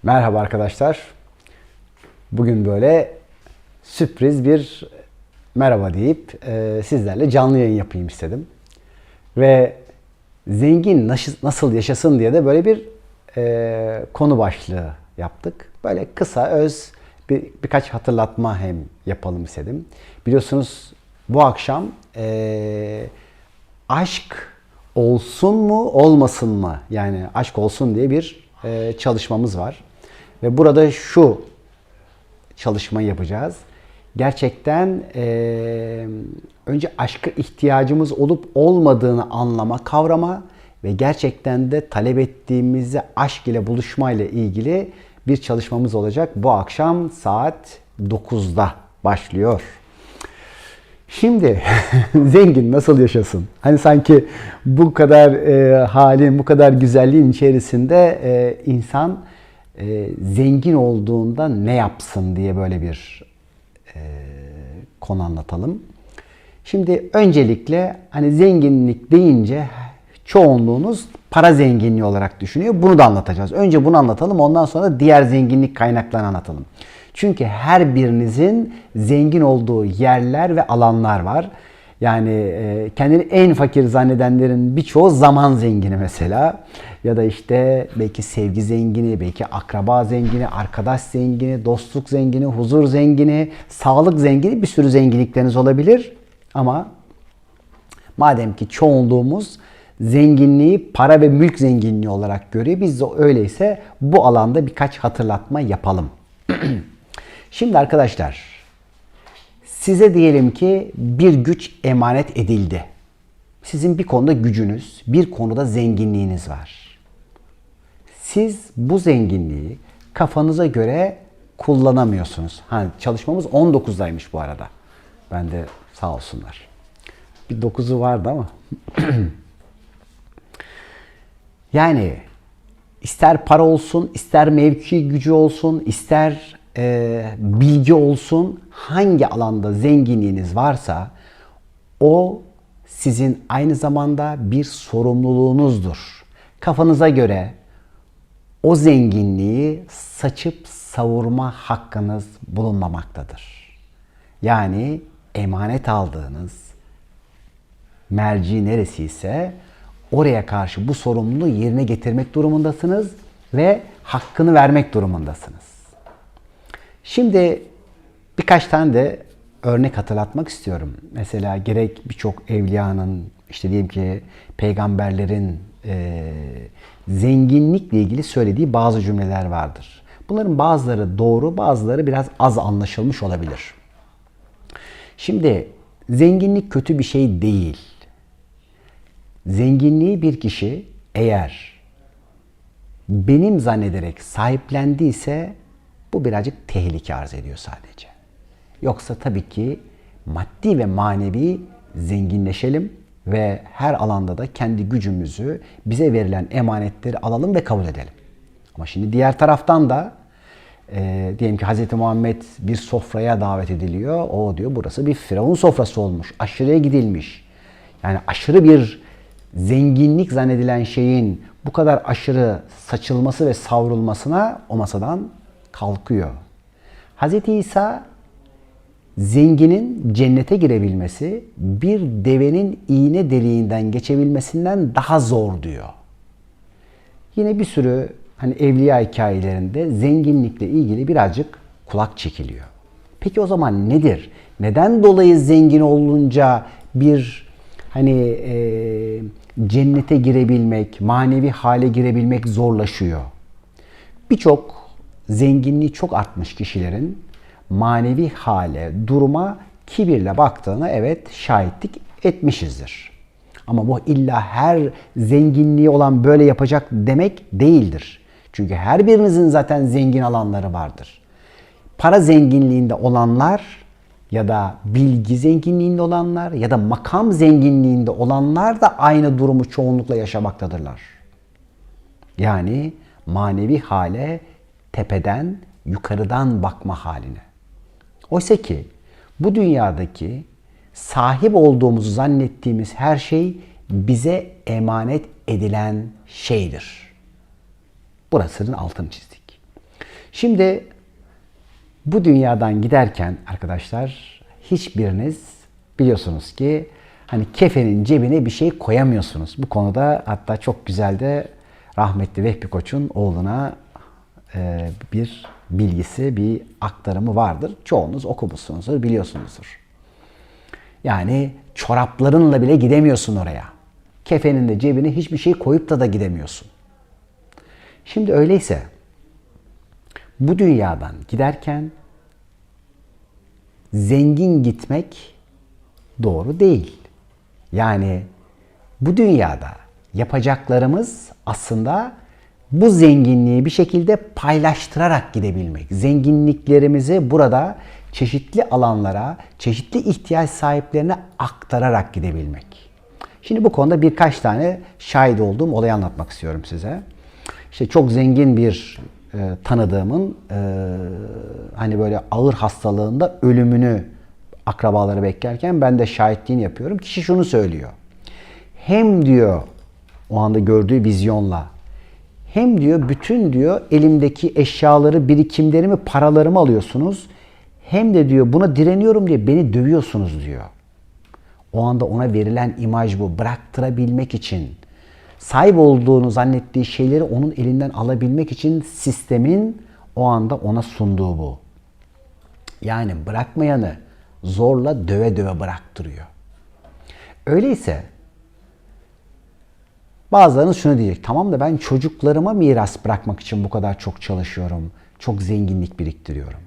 Merhaba arkadaşlar. Bugün böyle sürpriz bir merhaba deyip sizlerle canlı yayın yapayım istedim. Ve zengin nasıl yaşasın diye de böyle bir konu başlığı yaptık. Böyle kısa öz birkaç hatırlatma hem yapalım istedim. Biliyorsunuz bu akşam aşk olsun mu olmasın mı? Yani aşk olsun diye bir çalışmamız var. Ve burada şu çalışmayı yapacağız. Gerçekten önce aşka ihtiyacımız olup olmadığını anlama, kavrama ve gerçekten de talep ettiğimizi aşk ile buluşma ile ilgili bir çalışmamız olacak. Bu akşam saat 9'da başlıyor. Şimdi zengin nasıl yaşasın? Hani sanki bu kadar halin, bu kadar güzelliğin içerisinde insan zengin olduğunda ne yapsın diye böyle bir konu anlatalım. Şimdi öncelikle hani zenginlik deyince çoğunluğunuz para zenginliği olarak düşünüyor. Bunu da anlatacağız. Önce bunu anlatalım, ondan sonra diğer zenginlik kaynaklarını anlatalım. Çünkü her birinizin zengin olduğu yerler ve alanlar var. Yani kendini en fakir zannedenlerin birçoğu zaman zengini mesela. Ya da işte belki sevgi zengini, belki akraba zengini, arkadaş zengini, dostluk zengini, huzur zengini, sağlık zengini, bir sürü zenginlikleriniz olabilir. Ama madem ki çoğunluğumuz zenginliği para ve mülk zenginliği olarak görüyor, biz de öyleyse bu alanda birkaç hatırlatma yapalım. Şimdi arkadaşlar, size diyelim ki bir güç emanet edildi. Sizin bir konuda gücünüz, bir konuda zenginliğiniz var. Siz bu zenginliği kafanıza göre kullanamıyorsunuz. Çalışmamız 19'daymış bu arada. Ben de sağ olsunlar. Bir 9'u vardı ama. Yani ister para olsun, ister mevki gücü olsun, ister bilgi olsun, hangi alanda zenginliğiniz varsa o sizin aynı zamanda bir sorumluluğunuzdur. Kafanıza göre o zenginliği saçıp savurma hakkınız bulunmamaktadır. Yani emanet aldığınız merci neresiyse oraya karşı bu sorumluluğu yerine getirmek durumundasınız ve hakkını vermek durumundasınız. Şimdi birkaç tane de örnek hatırlatmak istiyorum. Mesela gerek birçok evliyanın, işte diyelim ki peygamberlerin zenginlikle ilgili söylediği bazı cümleler vardır. Bunların bazıları doğru, bazıları biraz az anlaşılmış olabilir. Şimdi zenginlik kötü bir şey değil. Zenginliği bir kişi eğer benim zannederek sahiplendiyse bu birazcık tehlike arz ediyor sadece. Yoksa tabii ki maddi ve manevi zenginleşelim ve her alanda da kendi gücümüzü, bize verilen emanetleri alalım ve kabul edelim. Ama şimdi diğer taraftan da diyelim ki Hz. Muhammed bir sofraya davet ediliyor. O diyor burası bir firavun sofrası olmuş. Aşırıya gidilmiş. Yani aşırı bir zenginlik zannedilen şeyin bu kadar aşırı saçılması ve savrulmasına o masadan kalkıyor. Hz. İsa zenginin cennete girebilmesi bir devenin iğne deliğinden geçebilmesinden daha zor diyor. Yine bir sürü hani evliya hikayelerinde zenginlikle ilgili birazcık kulak çekiliyor. Peki o zaman nedir? Neden dolayı zengin olunca bir cennete girebilmek, manevi hale girebilmek zorlaşıyor? Birçok zenginliği çok artmış kişilerin manevi hale, duruma kibirle baktığına evet şahitlik etmişizdir. Ama bu illa her zenginliği olan böyle yapacak demek değildir. Çünkü her birinizin zaten zengin alanları vardır. Para zenginliğinde olanlar ya da bilgi zenginliğinde olanlar ya da makam zenginliğinde olanlar da aynı durumu çoğunlukla yaşamaktadırlar. Yani manevi hale tepeden, yukarıdan bakma haline. Oysa ki bu dünyadaki sahip olduğumuzu zannettiğimiz her şey bize emanet edilen şeydir. Burasının altını çizdik. Şimdi bu dünyadan giderken arkadaşlar hiçbiriniz biliyorsunuz ki hani kefenin cebine bir şey koyamıyorsunuz. Bu konuda hatta çok güzel de rahmetli Vehbi Koç'un oğluna bir bilgisi, bir aktarımı vardır. Çoğunuz okumuşsunuzdur, biliyorsunuzdur. Yani çoraplarınla bile gidemiyorsun oraya. Kefenin de cebine hiçbir şey koyup da gidemiyorsun. Şimdi öyleyse bu dünyadan giderken zengin gitmek doğru değil. Yani bu dünyada yapacaklarımız aslında bu zenginliği bir şekilde paylaştırarak gidebilmek. Zenginliklerimizi burada çeşitli alanlara, çeşitli ihtiyaç sahiplerine aktararak gidebilmek. Şimdi bu konuda birkaç tane şahit olduğum olayı anlatmak istiyorum size. İşte çok zengin bir tanıdığımın hani böyle ağır hastalığında ölümünü akrabaları beklerken ben de şahitliğini yapıyorum. Kişi şunu söylüyor. Hem diyor o anda gördüğü vizyonla hem diyor bütün diyor elimdeki eşyaları, birikimlerimi, paralarımı alıyorsunuz. Hem de diyor buna direniyorum diye beni dövüyorsunuz diyor. O anda ona verilen imaj bu. Bıraktırabilmek için, sahip olduğunu zannettiği şeyleri onun elinden alabilmek için sistemin o anda ona sunduğu bu. Yani bırakmayanı zorla döve döve bıraktırıyor. Öyleyse bazılarınız şunu diyecek. Tamam da ben çocuklarıma miras bırakmak için bu kadar çok çalışıyorum. Çok zenginlik biriktiriyorum.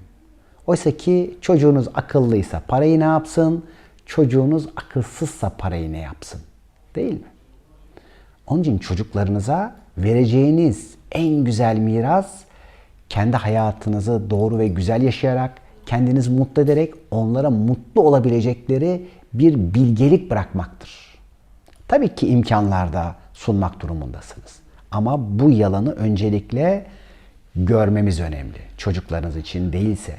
Oysa ki çocuğunuz akıllıysa parayı ne yapsın? Çocuğunuz akılsızsa parayı ne yapsın? Değil mi? Onun için çocuklarınıza vereceğiniz en güzel miras kendi hayatınızı doğru ve güzel yaşayarak, kendinizi mutlu ederek onlara mutlu olabilecekleri bir bilgelik bırakmaktır. Tabii ki imkanlarda sunmak durumundasınız. Ama bu yalanı öncelikle görmemiz önemli. Çocuklarınız için değilse.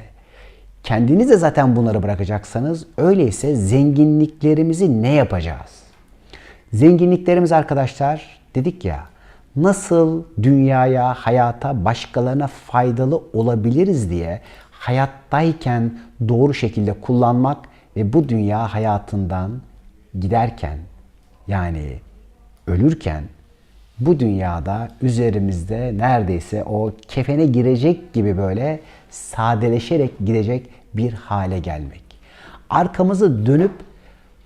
Kendiniz de zaten bunları bırakacaksanız öyleyse zenginliklerimizi ne yapacağız? Zenginliklerimiz arkadaşlar dedik ya nasıl dünyaya, hayata, başkalarına faydalı olabiliriz diye hayattayken doğru şekilde kullanmak ve bu dünya hayatından giderken yani ölürken bu dünyada üzerimizde neredeyse o kefene girecek gibi böyle sadeleşerek gidecek bir hale gelmek. Arkamızı dönüp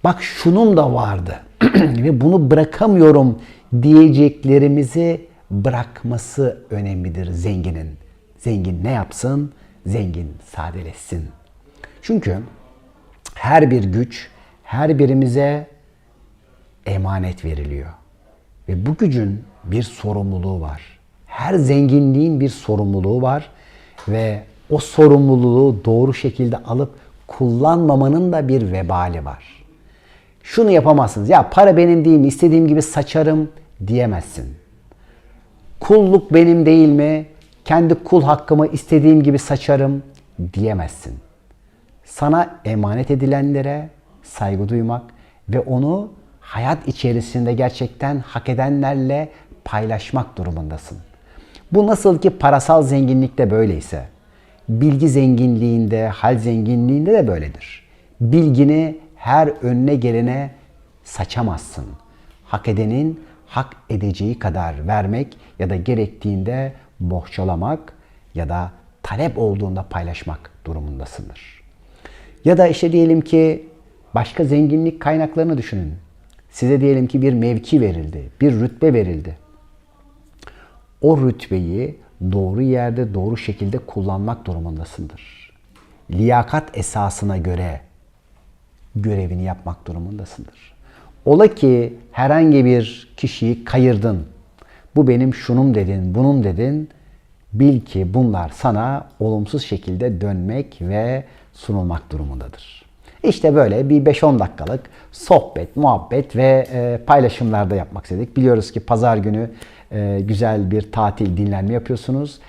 bak şunun da vardı ve bunu bırakamıyorum diyeceklerimizi bırakması önemlidir zenginin. Zengin ne yapsın? Zengin sadeleşsin. Çünkü her bir güç her birimize emanet veriliyor. Ve bu gücün bir sorumluluğu var. Her zenginliğin bir sorumluluğu var ve o sorumluluğu doğru şekilde alıp kullanmamanın da bir vebali var. Şunu yapamazsınız. Ya para benim değil mi? İstediğim gibi saçarım diyemezsin. Kulluk benim değil mi? Kendi kul hakkımı istediğim gibi saçarım diyemezsin. Sana emanet edilenlere saygı duymak ve onu hayat içerisinde gerçekten hak edenlerle paylaşmak durumundasın. Bu nasıl ki parasal zenginlikte böyleyse, bilgi zenginliğinde, hal zenginliğinde de böyledir. Bilgini her önüne gelene saçamazsın. Hak edenin hak edeceği kadar vermek ya da gerektiğinde bohçalamak ya da talep olduğunda paylaşmak durumundasındır. Ya da işte diyelim ki başka zenginlik kaynaklarını düşünün. Size diyelim ki bir mevki verildi, bir rütbe verildi. O rütbeyi doğru yerde, doğru şekilde kullanmak durumundasındır. Liyakat esasına göre görevini yapmak durumundasındır. Ola ki herhangi bir kişiyi kayırdın. Bu benim şunum dedin, bunun dedin. Bil ki bunlar sana olumsuz şekilde dönmek ve sunulmak durumundadır. İşte böyle bir 5-10 dakikalık sohbet, muhabbet ve paylaşımlarda yapmak istedik. Biliyoruz ki pazar günü güzel bir tatil, dinlenme yapıyorsunuz.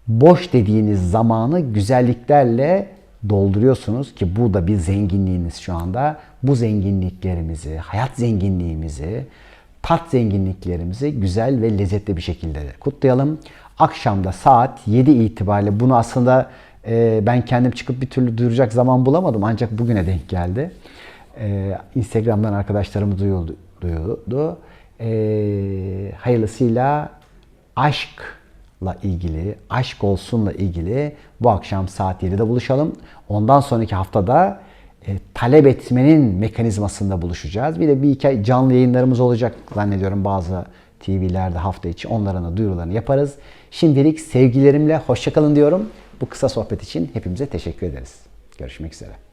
Boş dediğiniz zamanı güzelliklerle dolduruyorsunuz ki bu da bir zenginliğiniz şu anda. Bu zenginliklerimizi, hayat zenginliğimizi, tat zenginliklerimizi güzel ve lezzetli bir şekilde kutlayalım. Akşamda saat 7 itibariyle bunu aslında ben kendim çıkıp bir türlü duyuracak zaman bulamadım. Ancak bugüne denk geldi. Instagram'dan arkadaşlarımı duyuyordu. Hayırlısıyla aşkla ilgili, aşk olsunla ilgili bu akşam saat 7'de buluşalım. Ondan sonraki haftada talep etmenin mekanizmasında buluşacağız. Bir de bir iki canlı yayınlarımız olacak zannediyorum bazı TV'lerde hafta içi. Onların da duyurularını yaparız. Şimdilik sevgilerimle hoşça kalın diyorum. Bu kısa sohbet için hepimize teşekkür ederiz. Görüşmek üzere.